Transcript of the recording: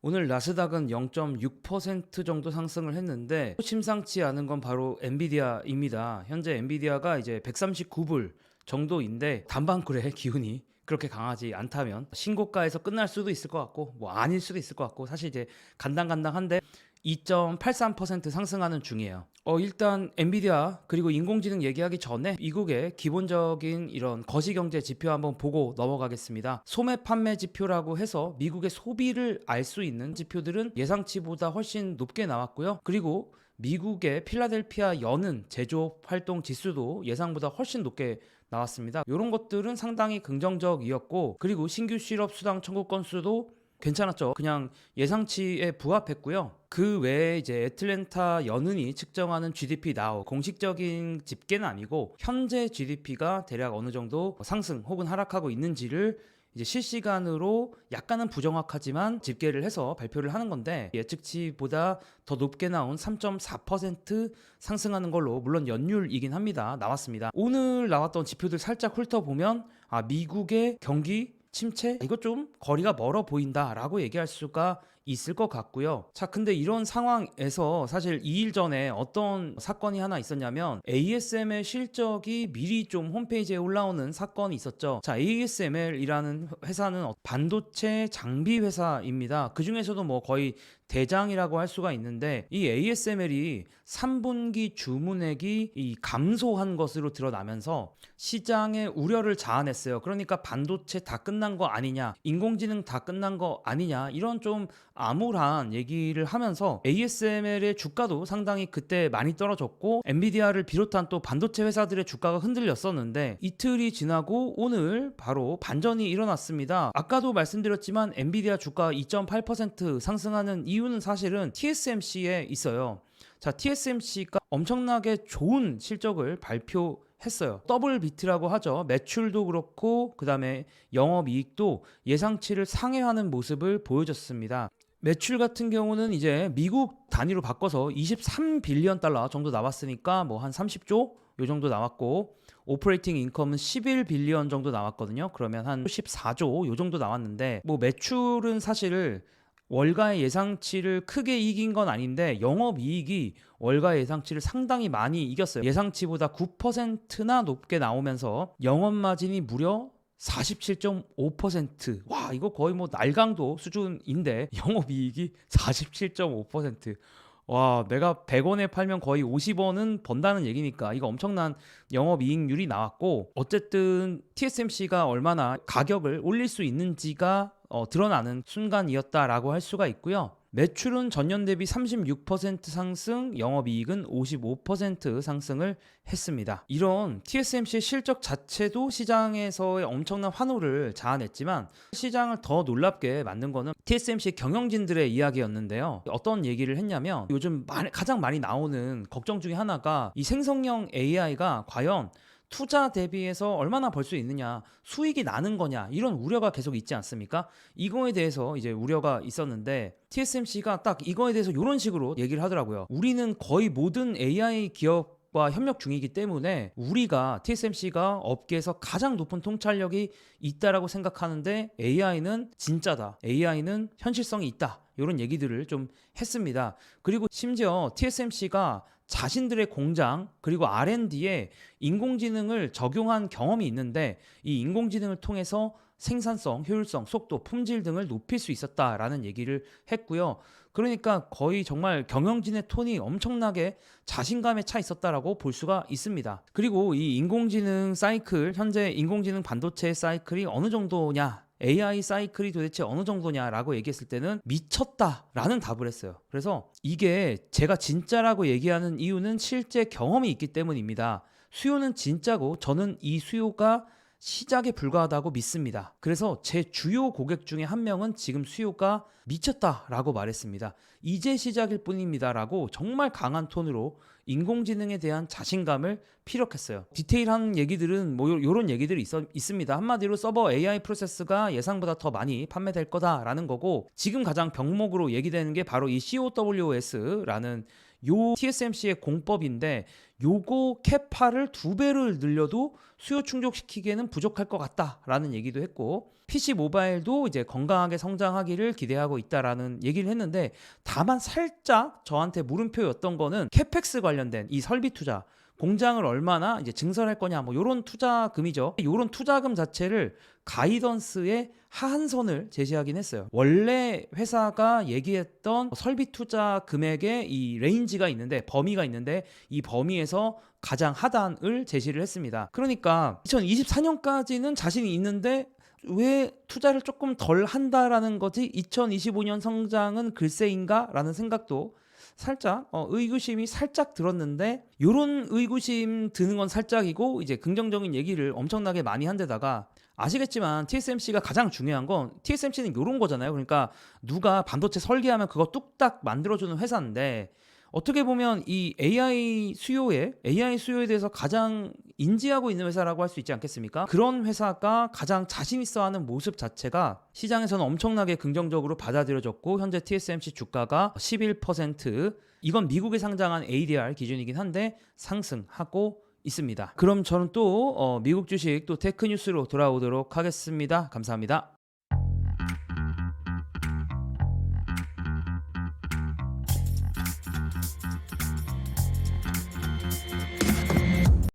오늘 나스닥은 0.6% 정도 상승을 했는데 심상치 않은 건 바로 엔비디아입니다. 현재 엔비디아가 이제 139불 정도인데 단방굴의 기운이 그렇게 강하지 않다면 신고가에서 끝날 수도 있을 것 같고 뭐 아닐 수도 있을 것 같고 사실 이제 간당간당한데 2.83% 상승하는 중이에요. 일단 엔비디아 그리고 인공지능 얘기하기 전에 미국의 기본적인 이런 거시경제 지표 한번 보고 넘어가겠습니다. 소매 판매 지표라고 해서 미국의 소비를 알 수 있는 지표들은 예상치보다 훨씬 높게 나왔고요. 그리고 미국의 필라델피아 여는 제조업 활동 지수도 예상보다 훨씬 높게 나왔습니다. 이런 것들은 상당히 긍정적이었고, 그리고 신규 실업 수당 청구 건수도 괜찮았죠. 그냥 예상치에 부합했고요. 그 외에 이제 애틀랜타 연은이 측정하는 GDP 나우 공식적인 집계는 아니고 현재 GDP가 대략 어느 정도 상승 혹은 하락하고 있는지를 이제 실시간으로 약간은 부정확하지만 집계를 해서 발표를 하는 건데, 예측치보다 더 높게 나온 3.4% 상승하는 걸로, 물론 연율이긴 합니다, 나왔습니다. 오늘 나왔던 지표들 살짝 훑어보면 미국의 경기 침체? 이거 좀 거리가 멀어 보인다 라고 얘기할 수가 있을 것 같고요. 자, 근데 이런 상황에서 사실 2일 전에 어떤 사건이 하나 있었냐면 ASML 실적이 미리 좀 홈페이지에 올라오는 사건이 있었죠. 자, ASML이라는 회사는 반도체 장비 회사입니다. 그 중에서도 뭐 거의 대장이라고 할 수가 있는데, 이 ASML이 3분기 주문액이 감소한 것으로 드러나면서 시장의 우려를 자아냈어요. 그러니까 반도체 다 끝난 거 아니냐, 인공지능 다 끝난 거 아니냐, 이런 좀 암울한 얘기를 하면서 ASML의 주가도 상당히 그때 많이 떨어졌고, 엔비디아를 비롯한 또 반도체 회사들의 주가가 흔들렸었는데, 이틀이 지나고 오늘 바로 반전이 일어났습니다. 아까도 말씀드렸지만 엔비디아 주가 2.8% 상승하는 이유는 사실은 TSMC에 있어요. 자, TSMC가 엄청나게 좋은 실적을 발표했어요. 더블 비트라고 하죠. 매출도 그렇고 그 다음에 영업이익도 예상치를 상회하는 모습을 보여줬습니다. 매출 같은 경우는 이제 미국 단위로 바꿔서 23빌리언 달러 정도 나왔으니까 뭐 한 30조 요 정도 나왔고, 오퍼레이팅 인컴은 11빌리언 정도 나왔거든요. 그러면 한 14조 요 정도 나왔는데, 뭐 매출은 사실 월가의 예상치를 크게 이긴 건 아닌데 영업이익이 월가의 예상치를 상당히 많이 이겼어요. 예상치보다 9%나 높게 나오면서 영업마진이 무려 47.5%. 와, 이거 거의 뭐 날강도 수준인데 영업이익이 47.5%. 와, 내가 100원에 팔면 거의 50원은 번다는 얘기니까 이거 엄청난 영업이익률이 나왔고, 어쨌든 TSMC가 얼마나 가격을 올릴 수 있는지가 드러나는 순간이었다라고 할 수가 있고요. 매출은 전년 대비 36% 상승, 영업이익은 55% 상승을 했습니다. 이런 TSMC의 실적 자체도 시장에서의 엄청난 환호를 자아냈지만, 시장을 더 놀랍게 만든 거는 TSMC 경영진들의 이야기였는데요. 어떤 얘기를 했냐면, 요즘 가장 많이 나오는 걱정 중에 하나가 이 생성형 AI가 과연 투자 대비해서 얼마나 벌 수 있느냐, 수익이 나는 거냐, 이런 우려가 계속 있지 않습니까? 이거에 대해서 이제 우려가 있었는데 TSMC가 딱 이거에 대해서 이런 식으로 얘기를 하더라고요. 우리는 거의 모든 AI 기업과 협력 중이기 때문에 우리가 TSMC가 업계에서 가장 높은 통찰력이 있다라고 생각하는데, AI는 진짜다, AI는 현실성이 있다, 이런 얘기들을 좀 했습니다. 그리고 심지어 TSMC가 자신들의 공장 그리고 R&D에 인공지능을 적용한 경험이 있는데, 이 인공지능을 통해서 생산성, 효율성, 속도, 품질 등을 높일 수 있었다라는 얘기를 했고요. 그러니까 거의 정말 경영진의 톤이 엄청나게 자신감에 차 있었다라고 볼 수가 있습니다. 그리고 이 인공지능 사이클, 현재 인공지능 반도체 사이클이 어느 정도냐, AI 사이클이 도대체 어느 정도냐라고 얘기했을 때는 미쳤다라는 답을 했어요. 그래서 이게 제가 진짜라고 얘기하는 이유는 실제 경험이 있기 때문입니다. 수요는 진짜고 저는 이 수요가 시작에 불과하다고 믿습니다. 그래서 제 주요 고객 중에 한 명은 지금 수요가 미쳤다라고 말했습니다. 이제 시작일 뿐입니다라고 정말 강한 톤으로 인공지능에 대한 자신감을 피력했어요. 디테일한 얘기들은 뭐 이런 얘기들이 있습니다. 한마디로 서버 AI 프로세스가 예상보다 더 많이 판매될 거다라는 거고, 지금 가장 병목으로 얘기되는 게 바로 이 COWS라는 요 TSMC의 공법인데 요거 캐파를 2배를 늘려도 수요 충족시키기에는 부족할 것 같다라는 얘기도 했고, PC 모바일도 이제 건강하게 성장하기를 기대하고 있다라는 얘기를 했는데, 다만 살짝 저한테 물음표였던 거는 캐펙스 관련된 이 설비 투자, 공장을 얼마나 이제 증설할 거냐, 뭐 요런 투자금이죠. 요런 투자금 자체를 가이던스의 하한선을 제시하긴 했어요. 원래 회사가 얘기했던 설비 투자 금액의 이 레인지가 있는데, 범위가 있는데, 이 범위에서 가장 하단을 제시를 했습니다. 그러니까 2024년까지는 자신이 있는데 왜 투자를 조금 덜 한다라는 거지, 2025년 성장은 글쎄인가 라는 생각도 살짝 의구심이 살짝 들었는데, 요런 의구심 드는 건 살짝이고, 이제 긍정적인 얘기를 엄청나게 많이 한 데다가, 아시겠지만 TSMC가 가장 중요한 건, TSMC는 요런 거잖아요. 그러니까 누가 반도체 설계하면 그거 뚝딱 만들어주는 회사인데, 어떻게 보면 이 AI 수요에 대해서 가장 인지하고 있는 회사라고 할 수 있지 않겠습니까? 그런 회사가 가장 자신 있어 하는 모습 자체가 시장에서는 엄청나게 긍정적으로 받아들여졌고, 현재 TSMC 주가가 11%, 이건 미국에 상장한 ADR 기준이긴 한데 상승하고 있습니다. 그럼 저는 또 미국 주식 또 테크 뉴스로 돌아오도록 하겠습니다. 감사합니다.